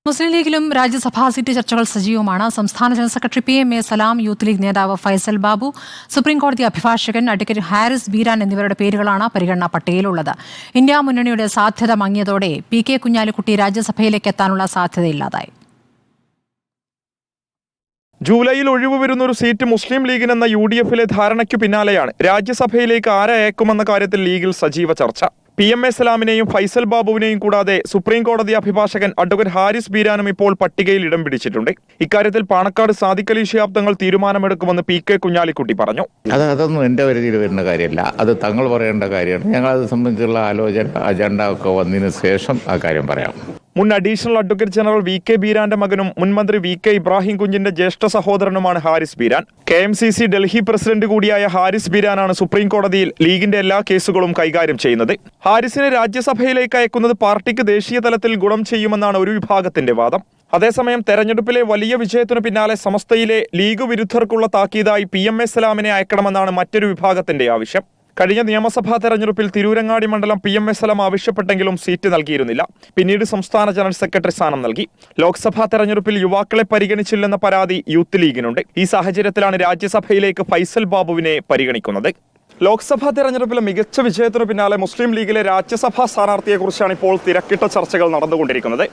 മുസ്ലിം ലീഗിലും രാജ്യസഭാ seat ചർച്ചകൾ സജീവമാണ്. സംസ്ഥാന ജനറൽ സെക്രട്ടറി PMA സലാം, യൂത്ത് ലീഗ് നേതാവ് ഫൈസൽ ബാബു, സുപ്രീംകോടതി അഭിഭാഷകൻ അഡ്വക്കേറ്റ് ഹാരിസ് ബീരാൻ എന്നിവരുടെ പേരുകളാണ് പരിഗണനാ പട്ടികയിലുള്ളത്. ഇന്ത്യ മുന്നണിയുടെ സാധ്യത മങ്ങിയതോടെ PK കുഞ്ഞാലിക്കുട്ടി രാജ്യസഭയിലേക്ക് എത്താനുള്ള സാധ്യതയില്ലാതായി. ജൂലൈയിൽ ഒഴിവ് വരുന്ന ഒരു സീറ്റ് മുസ്ലിം ലീഗിനെന്ന UDF-ലെ ധാരണയ്ക്കു പിന്നാലെയാണ് രാജ്യസഭയിലേക്ക് ആരെ അയക്കുമെന്ന കാര്യത്തിൽ ലീഗിൽ സജീവ ചർച്ച. PMA സലാമിനെയും ഫൈസൽ ബാബുവിനെയും കൂടാതെ സുപ്രീം കോടതി അഭിഭാഷകൻ അഡ്വക്കേറ്റ് ഹാരിസ് ബീരാനും ഇപ്പോൾ പട്ടികയിൽ ഇടം പിടിച്ചിട്ടുണ്ട്. ഇക്കാര്യത്തിൽ പാണക്കാട് സാദിഖ് അലി ശിഹാബ് തങ്ങൾ തീരുമാനമെടുക്കുമെന്ന് PK കുഞ്ഞാലിക്കുട്ടി പറഞ്ഞു. അതൊന്നും എന്റെ പരിധിയിൽ വരുന്ന കാര്യമല്ല, അത് തങ്ങൾ പറയേണ്ട കാര്യമാണ്. ഞങ്ങളത് സംബന്ധിച്ചുള്ള ആലോചന അജണ്ട ഒക്കെ വന്നതിന് ശേഷം ആ കാര്യം പറയാം. മുൻ അഡീഷണൽ അഡ്വക്കേറ്റ് ജനറൽ VK ബീരാന്റെ മകനും മുൻ മന്ത്രി VK ഇബ്രാഹിം കുഞ്ഞിന്റെ ജ്യേഷ്ഠ സഹോദരനുമാണ് ഹാരിസ് ബീരാൻ. KMCC ഡൽഹി പ്രസിഡന്റ് കൂടിയായ ഹാരിസ് ബീരാനാണ് സുപ്രീം കോടതിയിൽ ലീഗിന്റെ എല്ലാ കേസുകളും കൈകാര്യം ചെയ്യുന്നത്. ഹാരിസിനെ രാജ്യസഭയിലേക്ക് അയക്കുന്നത് പാർട്ടിക്ക് ദേശീയ തലത്തിൽ ഗുണം ചെയ്യുമെന്നാണ് ഒരു വിഭാഗത്തിന്റെ വാദം. അതേസമയം തെരഞ്ഞെടുപ്പിലെ വലിയ വിജയത്തിനു പിന്നാലെ സമസ്തയിലെ ലീഗ് വിരുദ്ധർക്കുള്ള താക്കീതായി PMA സലാമിനെ അയക്കണമെന്നാണ് മറ്റൊരു വിഭാഗത്തിന്റെ ആവശ്യം. കഴിഞ്ഞ നിയമസഭാ തെരഞ്ഞെടുപ്പിൽ തിരൂരങ്ങാടി മണ്ഡലം PMA സലാം ആവശ്യപ്പെട്ടെങ്കിലും സീറ്റ് നൽകിയിരുന്നില്ല. പിന്നീട് സംസ്ഥാന ജനറൽ സെക്രട്ടറി സ്ഥാനം നൽകി. ലോക്സഭാ തെരഞ്ഞെടുപ്പിൽ യുവാക്കളെ പരിഗണിച്ചില്ലെന്ന പരാതി യൂത്ത് ലീഗിനുണ്ട്. ഈ സാഹചര്യത്തിലാണ് രാജ്യസഭയിലേക്ക് ഫൈസൽ ബാബുവിനെ പരിഗണിക്കുന്നത്. ലോക്സഭാ തെരഞ്ഞെടുപ്പിലെ മികച്ച വിജയത്തിനു പിന്നാലെ മുസ്ലിം ലീഗിലെ രാജ്യസഭാ സ്ഥാനാർത്ഥിയെക്കുറിച്ചാണ് ഇപ്പോൾ തിരക്കിട്ട ചർച്ചകൾ നടന്നുകൊണ്ടിരിക്കുന്നത്.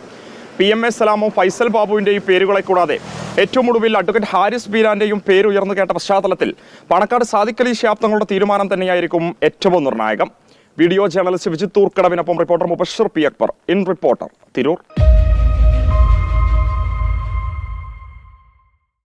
PMA സലാമും ഫൈസൽ ബാബുവിന്റെയും പേരുകളെ കൂടാതെ ഏറ്റവും ഒടുവിൽ അഡ്വക്കേറ്റ് ഹാരിസ് ബീരാന്റെയും പേര് ഉയർന്നു കേട്ട പശ്ചാത്തലത്തിൽ പാണക്കാട് സാദിഖ് അലി ശിഹാബ് തങ്ങളുടെ തീരുമാനം തന്നെയായിരിക്കും ഏറ്റവും നിർണായകം. വീഡിയോ ജേർണലിസ്റ്റ് വിജിത് തൂർക്കടവിനൊപ്പം reporter Mubashir P. Akbar, in reporter, Tirur.